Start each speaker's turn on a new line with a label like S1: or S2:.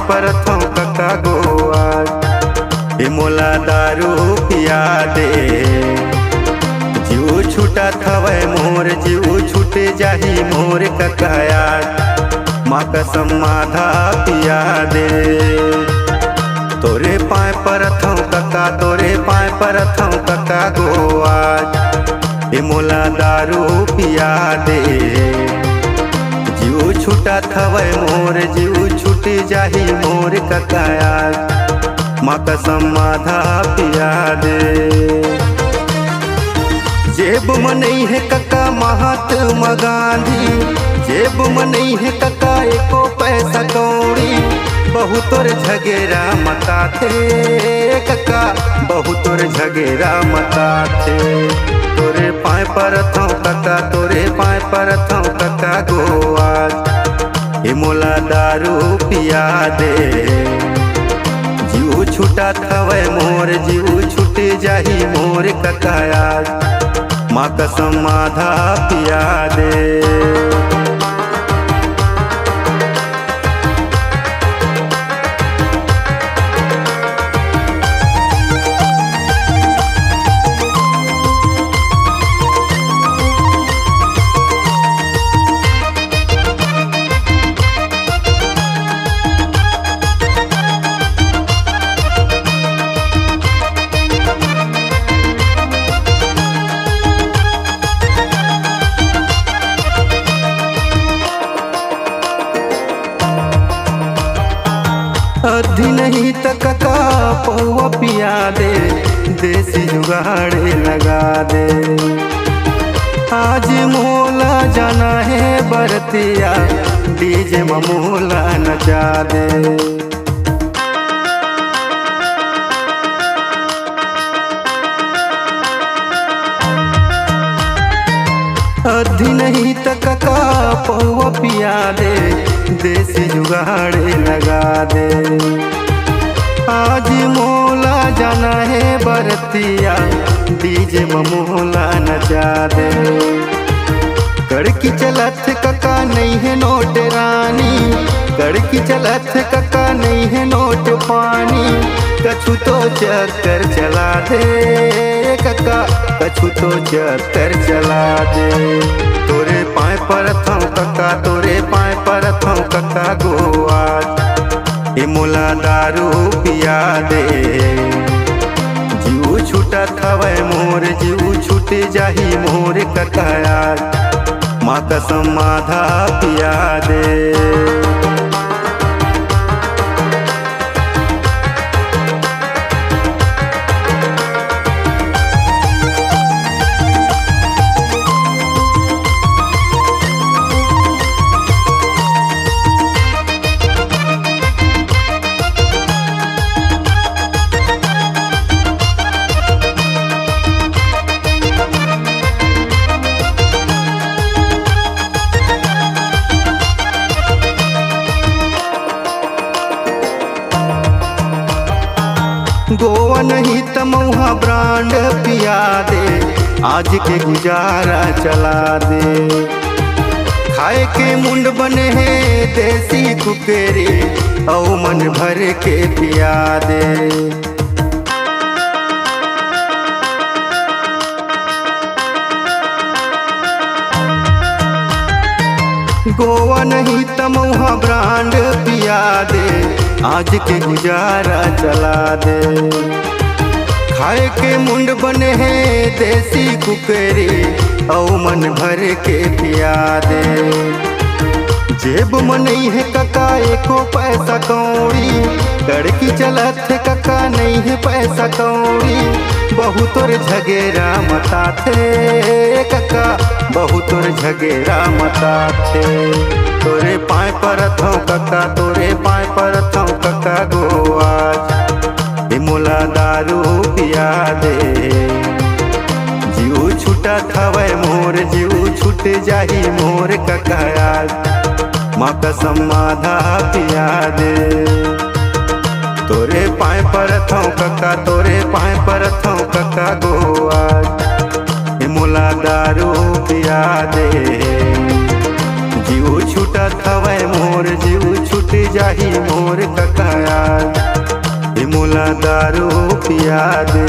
S1: परथों कका गोआ ए मोला दारू पिया दे। जीव छूटा थवे मोर जीव छूटे जाही मोर ककाया माँ कसम माधा पिया दे। तोरे पाए परथों कका तोरे पाए परथों कका गोआ ए मोला दारू पिया दे। जीव छूटा थवे मोर जीव छूटे जाही मोर ककाया माँ कसम माधा पिया दे। जेब में नहीं है कका महात्मा गांधी जेब में नहीं है कका एको पैसा कौड़ी। बहुतोर झगेरा मता थे कका बहुतोर झगेरा मता थे। तोरे पाए परथों कका तोरे पाए परथों कका गोआ ए मोला दारू पिया दे। जीव छूटा थवे मोर जीव छूटे जाही मोर ककाया माँ कसम माधा पिया दे। अधी नहीं तक का पौवा पिया दे देसी जुगाड़े लगा दे। आज मोला जाना है बरतिया डीजे में मोला नचा दे। अधी नहीं तक का पौवा पिया दे देसी जुगाड़े लगा दे। आज मोला जाना है बरतिया डीजे में मोला नचा दे। कड़की चलत कका नहीं है नोट रानी कड़की चलत कका नहीं है नोट पानी। कछु तो चक्कर चला दे कका कछु तो चक्कर चला दे। तोरे पाए परथों कका तोरे पाए परथों कका गोआ ए मोला दारू पिया दे। जीव छूटा थवे मोर जीव छूटे जाही मोर ककाया माँ कसम माधा पिया दे। गोवा नहीं तमौहा ब्रांड पिया दे आज के गुजारा चला दे। खाए के मुंड बने हैं देसी कुकेरी औ मन भर के पिया दे। गोवा नहीं तमौहा ब्रांड पिया दे आज के गुजारा चला दे। खाए के मुंड बने हैं देसी कुकरी औ मन भर के पिया दे। जेब में नहीं है कका एको पैसा कौड़ी कड़की चलत है कका नहीं है पैसा कौड़ी। बहुतोर झगेरा मता थे कका बहुतोर झगेरा मता थे। तोरे पाए परथों कका तोरे पाए परथों कका गोआ ए मोला दारू पिया दे। जीव छूटा थवे मोर जीव छूटे जाही मोर ककाया माँ कसम माधा पिया दे। तोरे पाए परथों कका तोरे पाए परथों कका गोआ ए मोला दारू पिया दे। जीव छूटा थवे मोर जीव छूट जाही मोर ककाया मोला दारू पिया दे।